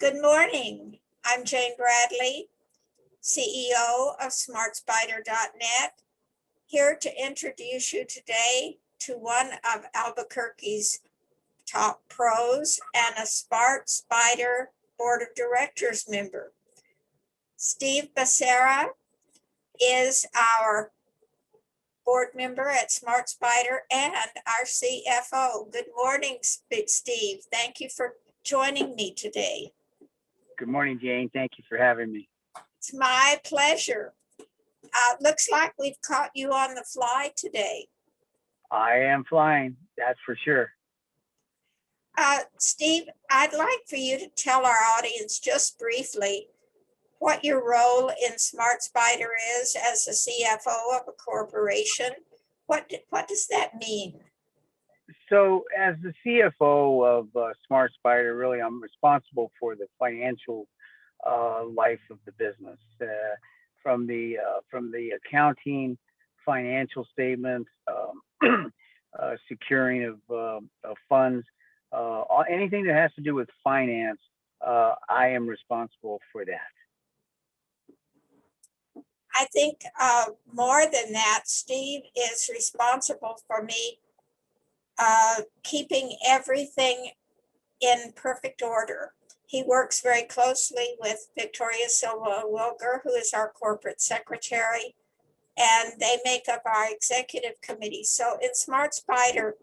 Good morning. I'm Jane Bradley, CEO of SmartSpider.net, here to introduce you today to one of Albuquerque's top pros and a Smart Spider Board of Directors member. Steve Becerra is our board member at Smart Spider and our CFO. Good morning, Steve. Thank you for joining me today. Good morning, Jane. Thank you for having me. It's my pleasure. Looks like we've caught you on the fly today. I am flying, that's for sure. Steve, I'd like for you to tell our audience just briefly what your role in Smart Spider is as the CFO of a corporation. What does that mean? So as the CFO of Smart Spider, really I'm responsible for the financial life of the business, from the accounting, financial statements, securing of funds, anything that has to do with finance. I am responsible for that. I think more than that, Steve is responsible for me keeping everything in perfect order. He works very closely with Victoria Silva Wilger, who is our corporate secretary, and they make up our executive committee. So in Smart Spider,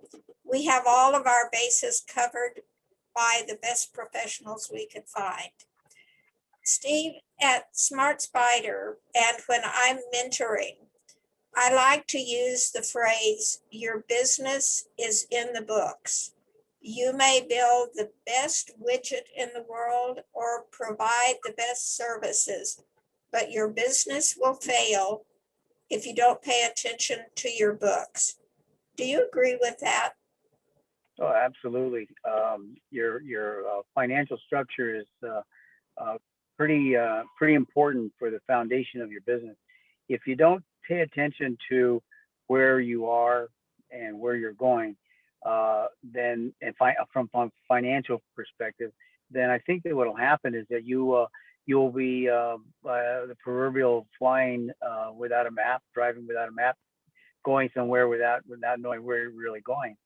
we have all of our bases covered by the best professionals we could find. Steve, at Smart Spider, and when I'm mentoring, I like to use the phrase, your business is in the books. You may build the best widget in the world or provide the best services, but your business will fail if you don't pay attention to your books. Do you agree with that? Oh, absolutely. Your financial structure is pretty important for the foundation of your business. If you don't pay attention to where you are and where you're going, then from a financial perspective, then I think that what will happen is that you'll be the proverbial flying without a map, driving without a map, going somewhere without knowing where you're really going.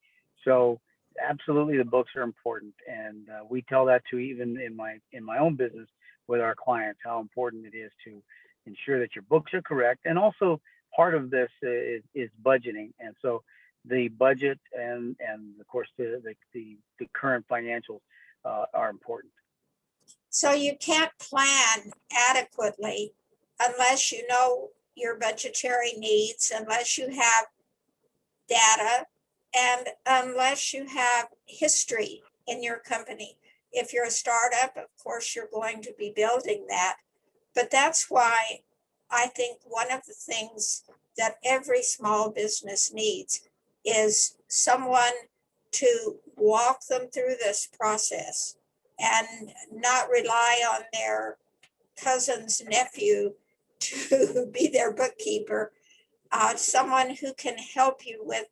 So absolutely, the books are important, and we tell that to even in my own business with our clients, how important it is to ensure that your books are correct. And also part of this is budgeting. And so the budget and of course the current financials are important. So you can't plan adequately unless you know your budgetary needs, unless you have data, and unless you have history in your company. If you're a startup, of course, you're going to be building that. But that's why I think one of the things that every small business needs is someone to walk them through this process and not rely on their cousin's nephew to be their bookkeeper, someone who can help you with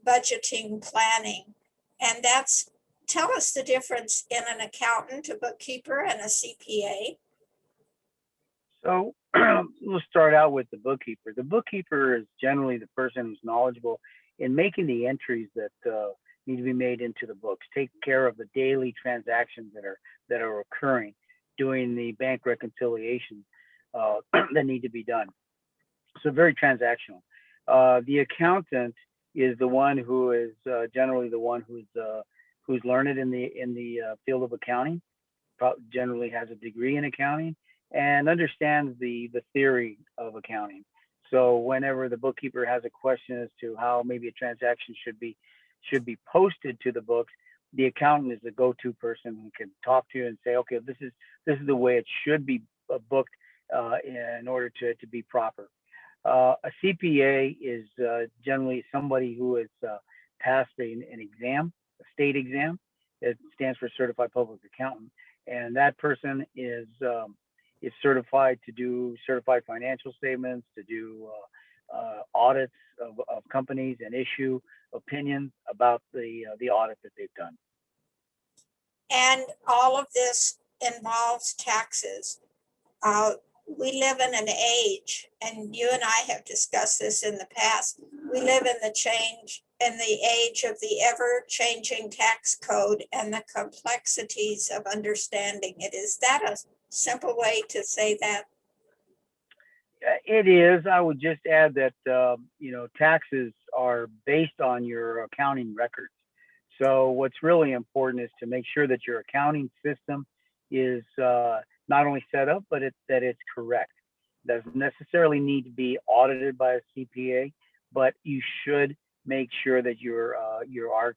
budgeting, planning. And tell us the difference in an accountant, a bookkeeper, and a CPA. So we'll start out with the bookkeeper. The bookkeeper is generally the person who's knowledgeable in making the entries that need to be made into the books, take care of the daily transactions that are occurring, doing the bank reconciliations that need to be done. So very transactional. The accountant is the one who is generally the one who's learned in the field of accounting, generally has a degree in accounting, and understands the theory of accounting. So whenever the bookkeeper has a question as to how maybe a transaction should be posted to the books, the accountant is the go-to person who can talk to you and say, okay, this is the way it should be booked in order to be proper. A CPA is generally somebody who has passed an exam, a state exam. It stands for Certified Public Accountant, and that person is certified to do certified financial statements, to do audits of companies, and issue opinions about the audit that they've done. And all of this involves taxes. Uh, we live in an age, and you and I have discussed this in the past. We live in the age of the ever-changing tax code and the complexities of understanding it. Is that a simple way to say that? It is. I would just add that taxes are based on your accounting records. So what's really important is to make sure that your accounting system is not only set up, but that it's correct. Doesn't necessarily need to be audited by a CPA, but you should make sure that you are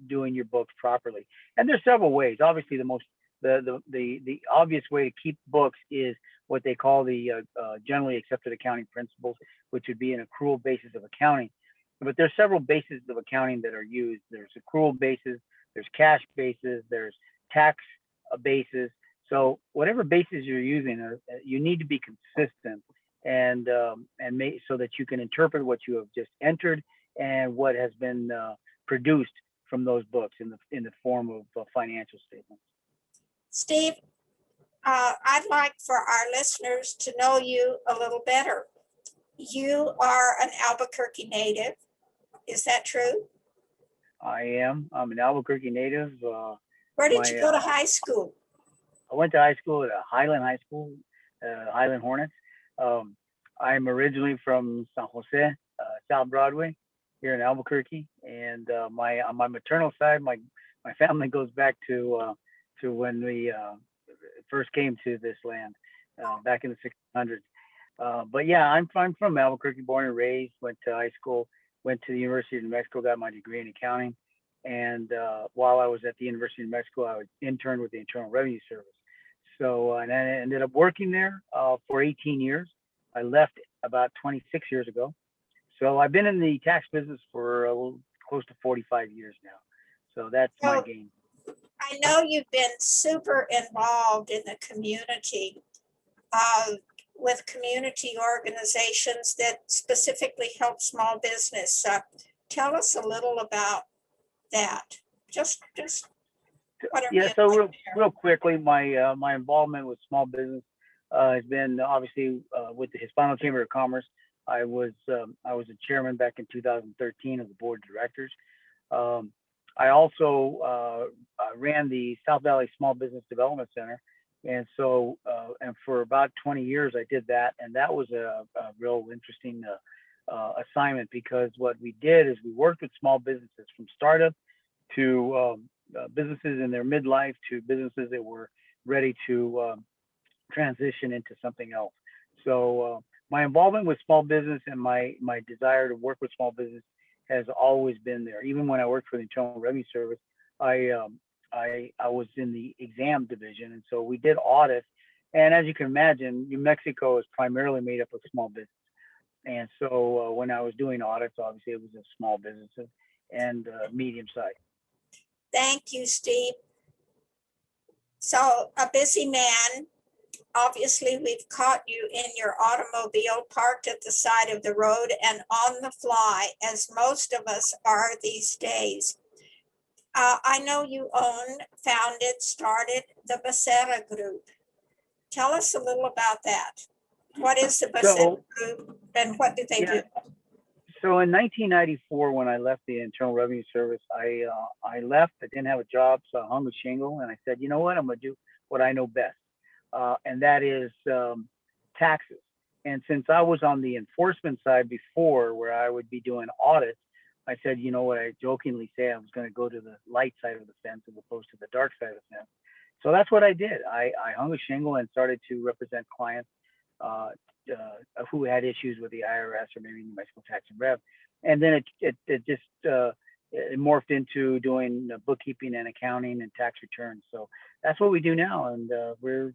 doing your books properly. And there's several ways. Obviously, the obvious way to keep books is what they call the generally accepted accounting principles, which would be an accrual basis of accounting. But there's several bases of accounting that are used. There's accrual basis, there's cash basis, there's tax basis. So whatever basis you're using, you need to be consistent and make so that you can interpret what you have just entered and what has been produced from those books in the form of financial statements. Steve, I'd like for our listeners to know you a little better. You are an Albuquerque native. Is that true? I am. I'm an Albuquerque native. Where did you go to high school? I went to high school at Highland High School, Highland Hornets. I'm originally from San Jose, South Broadway, here in Albuquerque, and on my maternal side, my family goes back to when we first came to this land back in the 1600s. But yeah, I'm from Albuquerque, born and raised. Went to high school, went to the University of New Mexico, got my degree in accounting, and while I was at the University of New Mexico, I interned with the Internal Revenue Service. So and I ended up working there for 18 years. I left about 26 years ago. So I've been in the tax business for close to 45 years now. So that's my game. I know you've been super involved in the community with community organizations that specifically help small business. Tell us a little about that. Just whatever. Yeah. So real quickly, my involvement with small business has been obviously with the Hispano Chamber of Commerce. I was a chairman back in 2013 of the board of directors. I also ran the South Valley Small Business Development Center, and so and for about 20 years I did that, and that was a real interesting assignment, because what we did is we worked with small businesses from startup to businesses in their midlife to businesses that were ready to transition into something else. So my involvement with small business and my desire to work with small business has always been there. Even when I worked for the Internal Revenue Service, I was in the exam division, and so we did audits. And as you can imagine, New Mexico is primarily made up of small business. And so when I was doing audits, obviously it was a small businesses and medium size. Thank you, Steve. So a busy man. Obviously, we've caught you in your automobile parked at the side of the road and on the fly, as most of us are these days. I know you founded, started the Becerra Group. Tell us a little about that. What is the Becerra Group and what do they do? So in 1994, when I left the Internal Revenue Service, I left. I didn't have a job, so I hung a shingle, and I said, you know what, I'm going to do what I know best. And that is taxes. And since I was on the enforcement side before, where I would be doing audits, I said, you know what, I jokingly say I was going to go to the light side of the fence as opposed to the dark side of the fence. So that's what I did. I hung a shingle and started to represent clients who had issues with the IRS or maybe New Mexico Tax and Rev. And then it just it morphed into doing bookkeeping and accounting and tax returns. So that's what we do now. And we're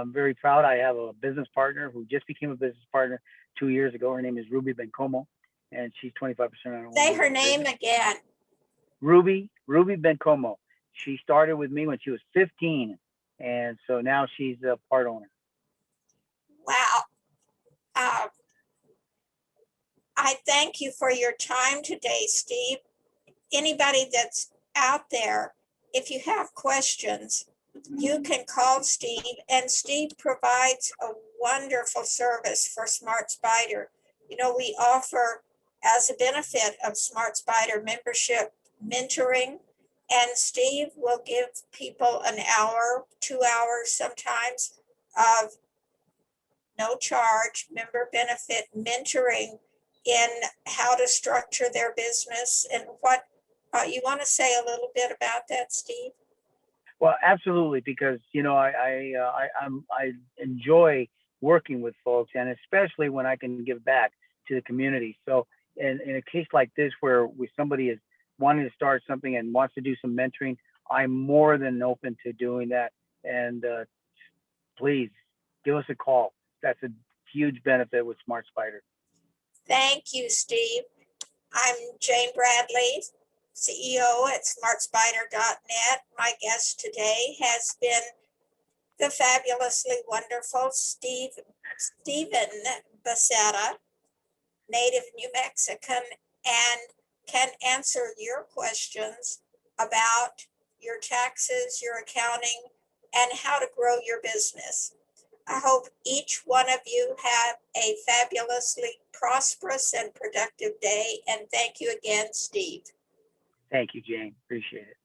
very proud. I have a business partner who just became a business partner 2 years ago. Her name is Ruby Bencomo, and she's 25% on. Say her name again. Ruby Bencomo. She started with me when she was 15, and so now she's a part owner. Wow. I thank you for your time today, Steve. Anybody that's out there, if you have questions, you can call Steve, and Steve provides a wonderful service for Smart Spider. You know, we offer, as a benefit of Smart Spider membership, mentoring, and Steve will give people an hour, 2 hours sometimes, of no charge member benefit mentoring in how to structure their business and what, you want to say a little bit about that, Steve? Well, absolutely, because I enjoy working with folks, and especially when I can give back to the community. So, in a case like this, where somebody is wanting to start something and wants to do some mentoring, I'm more than open to doing that. And please give us a call. That's a huge benefit with Smart Spider. Thank you, Steve. I'm Jane Bradley, CEO at smartspider.net. My guest today has been the fabulously wonderful Stephen Becerra, native New Mexican, and can answer your questions about your taxes, your accounting, and how to grow your business. I hope each one of you have a fabulously prosperous and productive day. And thank you again, Steve. Thank you, Jane. Appreciate it.